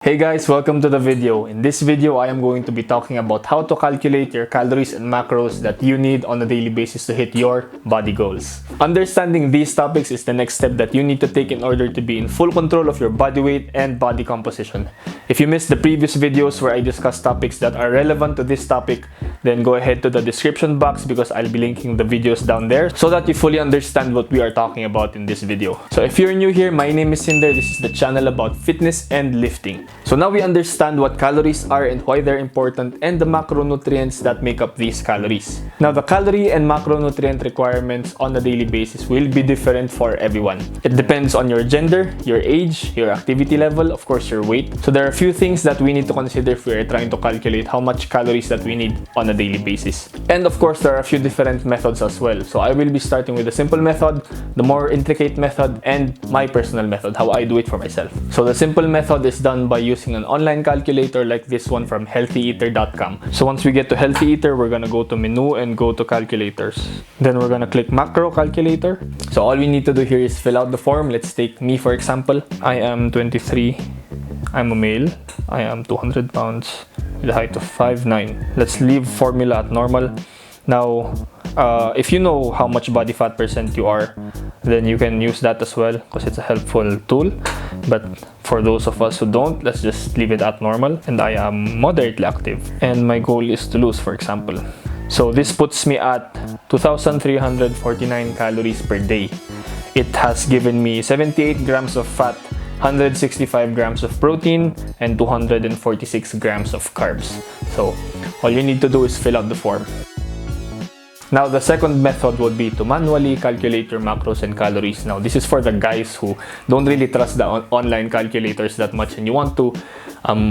Hey guys, welcome to the video. In this video, I am going to be talking about how to calculate your calories and macros that you need on a daily basis to hit your body goals. Understanding these topics is the next step that you need to take in order to be in full control of your body weight and body composition. If you missed the previous videos where I discussed topics that are relevant to this topic, then go ahead to the description box because I'll be linking the videos down there so that you fully understand what we are talking about in this video. So if you're new here, my name is Cinder. This is the channel about fitness and lifting. So now we understand what calories are and why they're important and the macronutrients that make up these calories. Now the calorie and macronutrient requirements on a daily basis will be different for everyone. It depends on your gender, your age, your activity level, of course your weight. So there are a few things that we need to consider if we're trying to calculate how much calories that we need on a daily basis. And of course there are a few different methods as well. So I will be starting with the simple method, the more intricate method, and my personal method, how I do it for myself. So the simple method is done by using an online calculator like this one from healthyeater.com. So once we get to Healthy Eater, we're gonna go to menu and go to calculators. Then we're gonna click macro calculator. So all we need to do here is fill out the form. Let's take me for example. I am 23. I'm a male. I am 200 pounds with a height of 5'9". Let's leave formula at normal. Now, if you know how much body fat percent you are, then you can use that as well because it's a helpful tool. But for those of us who don't, let's just leave it at normal. And I am moderately active and my goal is to lose, for example. So this puts me at 2,349 calories per day. It has given me 78 grams of fat, 165 grams of protein, and 246 grams of carbs. So all you need to do is fill out the form. Now, the second method would be to manually calculate your macros and calories. Now, this is for the guys who don't really trust the online calculators that much and you want to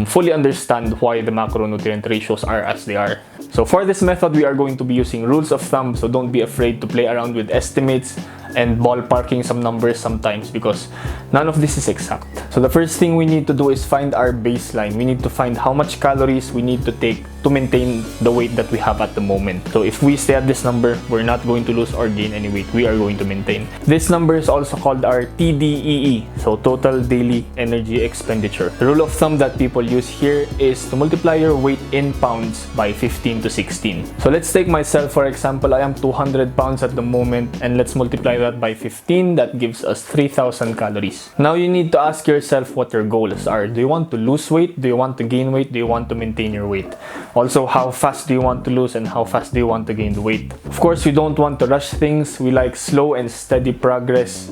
fully understand why the macronutrient ratios are as they are. So for this method, we are going to be using rules of thumb, so don't be afraid to play around with estimates and ballparking some numbers sometimes because none of this is exact. So the first thing we need to do is find our baseline. We need to find how much calories we need to take to maintain the weight that we have at the moment. So if we stay at this number, we're not going to lose or gain any weight. We are going to maintain. This number is also called our TDEE, so total daily energy expenditure. The rule of thumb that people use here is to multiply your weight in pounds by 15 to 16. So let's take myself for example. I am 200 pounds at the moment and let's multiply that by 15. That gives us 3,000 calories. Now you need to ask yourself what your goals are. Do you want to lose weight? Do you want to gain weight? Do you want to maintain your weight? Also, how fast do you want to lose and how fast do you want to gain the weight? Of course, we don't want to rush things. We like slow and steady progress.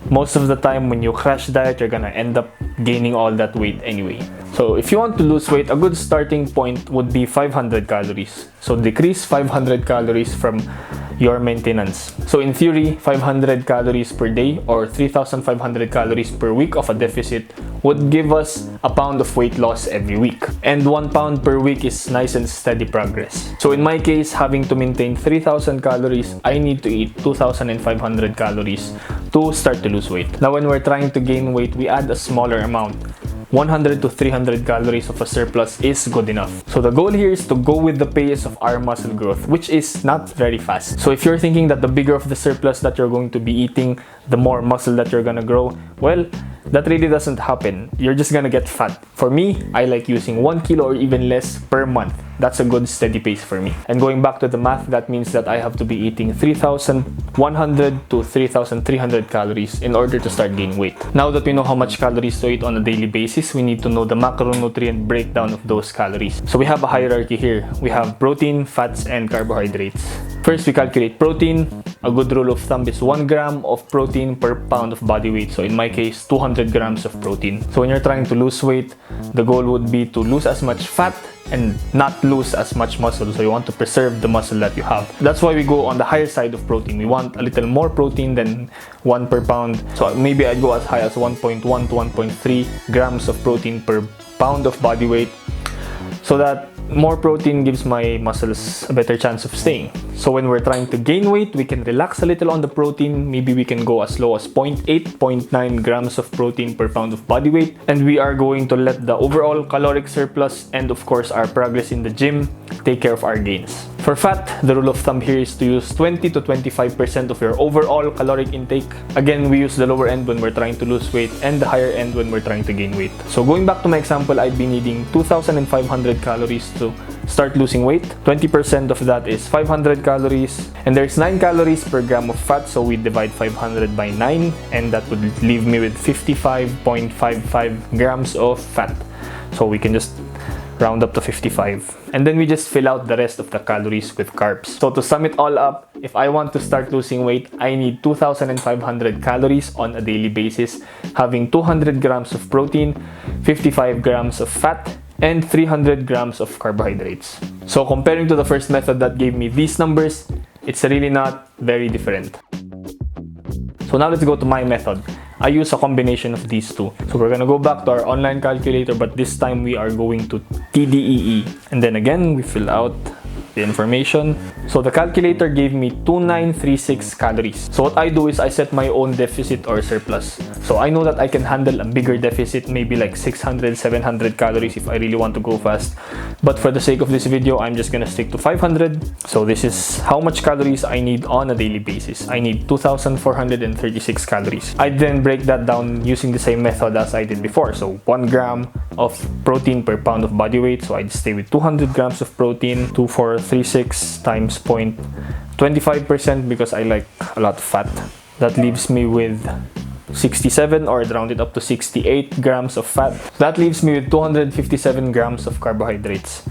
Most of the time when you crash diet, you're gonna end up gaining all that weight anyway. So if you want to lose weight, a good starting point would be 500 calories. So decrease 500 calories from your maintenance. So in theory, 500 calories per day or 3,500 calories per week of a deficit would give us a pound of weight loss every week. And 1 pound per week is nice and steady progress. So in my case, having to maintain 3,000 calories, I need to eat 2,500 calories to start to lose weight. Now when we're trying to gain weight, we add a smaller amount. 100 to 300 calories of a surplus is good enough. So the goal here is to go with the pace of our muscle growth, which is not very fast. So if you're thinking that the bigger of the surplus that you're going to be eating, the more muscle that you're gonna grow, well, that really doesn't happen. You're just gonna get fat. For me, I like using 1 kilo or even less per month. That's a good steady pace for me. And going back to the math, that means that I have to be eating 3,100 to 3,300 calories in order to start gaining weight. Now that we know how much calories to eat on a daily basis, we need to know the macronutrient breakdown of those calories. So we have a hierarchy here. We have protein, fats, and carbohydrates. First, we calculate protein. A good rule of thumb is 1 gram of protein per pound of body weight. So in my case, 200 grams of protein. So when you're trying to lose weight, the goal would be to lose as much fat and not lose as much muscle. So you want to preserve the muscle that you have. That's why we go on the higher side of protein. We want a little more protein than 1 per pound. So maybe I'd go as high as 1.1 to 1.3 grams of protein per pound of body weight, so that more protein gives my muscles a better chance of staying. So when we're trying to gain weight, we can relax a little on the protein. Maybe we can go as low as 0.8, 0.9 grams of protein per pound of body weight. And we are going to let the overall caloric surplus and of course our progress in the gym take care of our gains. For fat, the rule of thumb here is to use 20 to 25% of your overall caloric intake. Again, we use the lower end when we're trying to lose weight and the higher end when we're trying to gain weight. So going back to my example, I'd be needing 2,500 calories to start losing weight. 20% of that is 500 calories, and there's 9 calories per gram of fat, so we divide 500 by 9, and that would leave me with 55.55 grams of fat. So we can just round up to 55, and then we just fill out the rest of the calories with carbs. So to sum it all up, if I want to start losing weight, I need 2,500 calories on a daily basis, having 200 grams of protein, 55 grams of fat, and 300 grams of carbohydrates. So comparing to the first method that gave me these numbers, it's really not very different. So now let's go to my method. I use a combination of these two. So we're gonna go back to our online calculator, but this time we are going to TDEE. And then again, we fill out the information. So the calculator gave me 2936 calories. So what I do is I set my own deficit or surplus. So I know that I can handle a bigger deficit, maybe like 600, 700 calories if I really want to go fast. But for the sake of this video, I'm just gonna stick to 500. So this is how much calories I need on a daily basis. I need 2,436 calories. I then break that down using the same method as I did before. So 1 gram of protein per pound of body weight. So I'd stay with 200 grams of protein, 2436 times 0.25% because I like a lot of fat. That leaves me with 67, or round it up to 68 grams of fat. That leaves me with 257 grams of carbohydrates.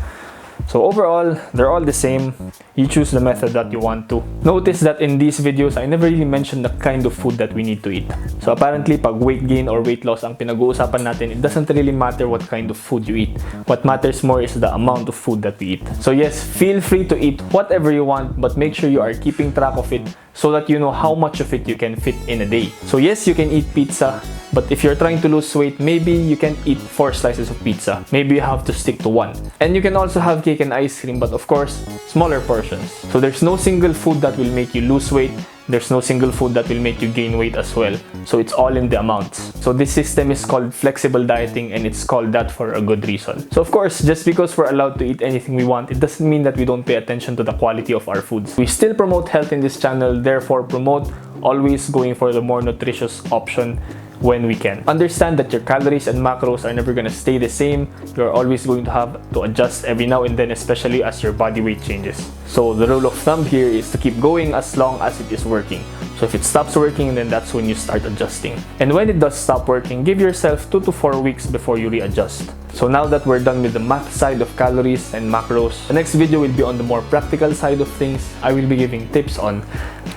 So overall, they're all the same. You choose the method that you want to. Notice that in these videos, I never really mentioned the kind of food that we need to eat. So apparently, pag weight gain or weight loss ang pinag-uusapan natin, it doesn't really matter what kind of food you eat. What matters more is the amount of food that we eat. So yes, feel free to eat whatever you want, but make sure you are keeping track of it so that you know how much of it you can fit in a day. So yes, you can eat pizza, but if you're trying to lose weight, maybe you can eat 4 slices of pizza. Maybe you have to stick to 1. And you can also have cake and ice cream, but of course, smaller portions. So there's no single food that will make you lose weight. There's no single food that will make you gain weight as well. So it's all in the amounts. So this system is called flexible dieting, and it's called that for a good reason. So of course, just because we're allowed to eat anything we want, it doesn't mean that we don't pay attention to the quality of our foods. We still promote health in this channel, therefore promote always going for the more nutritious option when we can. Understand that your calories and macros are never gonna stay the same. You're always going to have to adjust every now and then, especially as your body weight changes. So the rule of thumb here is to keep going as long as it is working. So if it stops working, then that's when you start adjusting. And when it does stop working, give yourself 2 to 4 weeks before you readjust. So now that we're done with the math side of calories and macros, the next video will be on the more practical side of things. I will be giving tips on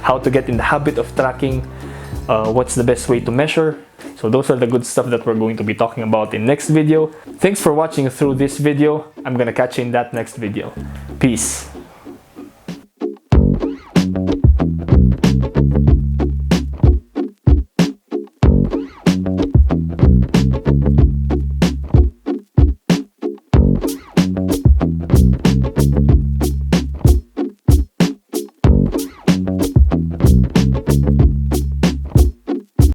how to get in the habit of tracking, what's the best way to measure. So those are the good stuff that we're going to be talking about in next video. Thanks for watching through this video. I'm gonna catch you in that next video. Peace.